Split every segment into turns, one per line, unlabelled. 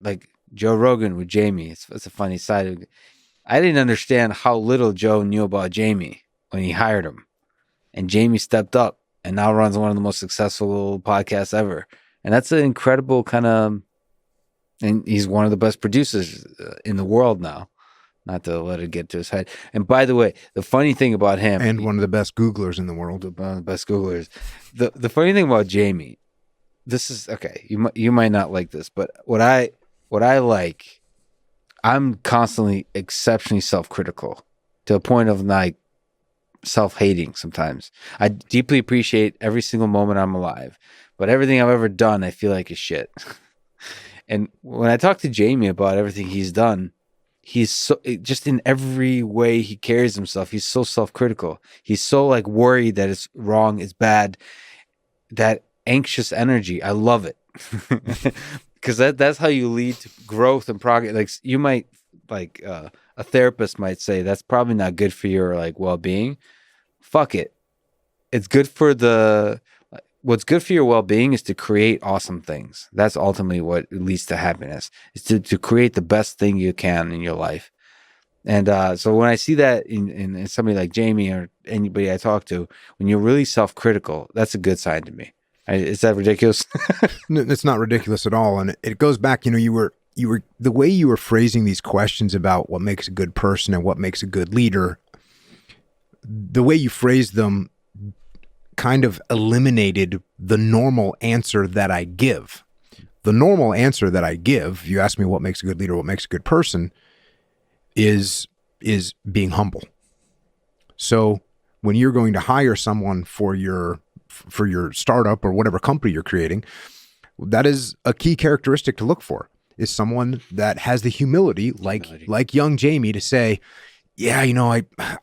like Joe Rogan with Jamie. It's a funny side. I didn't understand how little Joe knew about Jamie when he hired him. And Jamie stepped up and now runs one of the most successful podcasts ever. And that's an incredible kind of, and he's one of the best producers in the world now. Not to let it get to his head. And by the way, the funny thing about him,
and one of the best Googlers in the world,
one of the best Googlers. The funny thing about Jamie, this is okay. You might not like this, but what I like, I'm constantly exceptionally self-critical to a point of like self-hating sometimes. I deeply appreciate every single moment I'm alive, but everything I've ever done, I feel like is shit. And when I talk to Jamie about everything he's done, he's so, just in every way he carries himself, he's so self-critical. He's so like worried that it's wrong, it's bad. That anxious energy, I love it. Because that's how you lead to growth and progress. Like you might, like a therapist might say, that's probably not good for your like well-being. Fuck it. It's good for what's good for your well-being is to create awesome things. That's ultimately what leads to happiness, is to create the best thing you can in your life. And so when I see that in somebody like Jamie or anybody I talk to, when you're really self-critical, that's a good sign to me. Is that ridiculous?
No, it's not ridiculous at all. And it goes back, you were the way you were phrasing these questions about what makes a good person and what makes a good leader, the way you phrased them kind of eliminated the normal answer that I give. The normal answer that I give, if you ask me what makes a good leader, what makes a good person, is being humble. So when you're going to hire someone for your startup or whatever company you're creating, that is a key characteristic to look for, is someone that has the humility, like young Jamie, to say, yeah,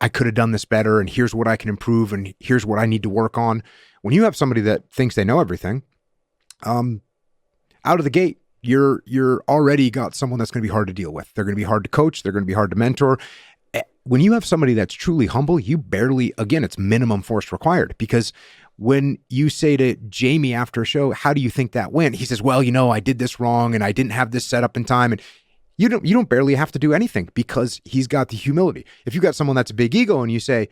I could have done this better, and here's what I can improve, and here's what I need to work on. When you have somebody that thinks they know everything, out of the gate, you're already got someone that's going to be hard to deal with. They're going to be hard to coach. They're going to be hard to mentor. When you have somebody that's truly humble, you barely, again, it's minimum force required, because when you say to Jamie after a show, how do you think that went? He says, well, I did this wrong and I didn't have this set up in time. And you don't barely have to do anything, because he's got the humility. If you got someone that's a big ego and you say,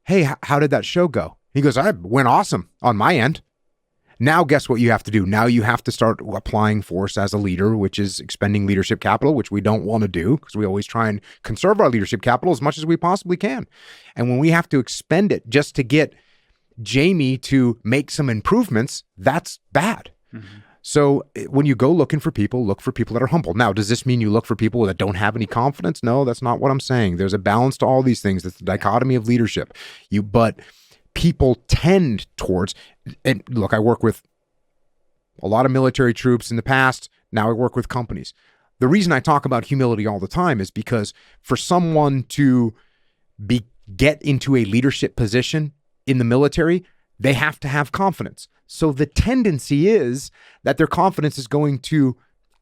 hey, how did that show go? He goes, I went awesome on my end. Now, guess what you have to do? Now you have to start applying force as a leader, which is expending leadership capital, which we don't want to do, because we always try and conserve our leadership capital as much as we possibly can. And when we have to expend it just to get Jamie to make some improvements, that's bad. Mm-hmm. So when you go looking for people, look for people that are humble. Now, does this mean you look for people that don't have any confidence? No, that's not what I'm saying. There's a balance to all these things. That's the dichotomy of leadership. But people tend towards, and look, I work with a lot of military troops in the past. Now I work with companies. The reason I talk about humility all the time is because for someone to get into a leadership position in the military, they have to have confidence. So the tendency is that their confidence is going to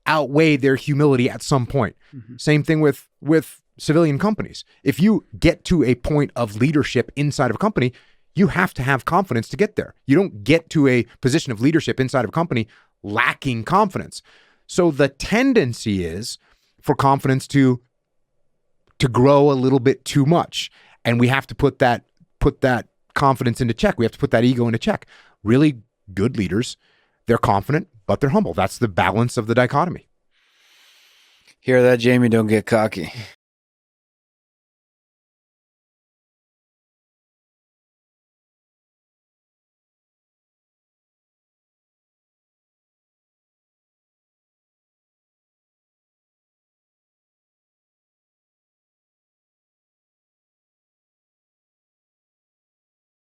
outweigh their humility at some point. Mm-hmm. Same thing with civilian companies. If you get to a point of leadership inside of a company, you have to have confidence to get there. You don't get to a position of leadership inside of a company lacking confidence. So the tendency is for confidence to grow a little bit too much. And we have to put that confidence into check. We have to put that ego into check. Really good leaders, they're confident, but they're humble. That's the balance of the dichotomy.
Hear that, Jamie? Don't get cocky.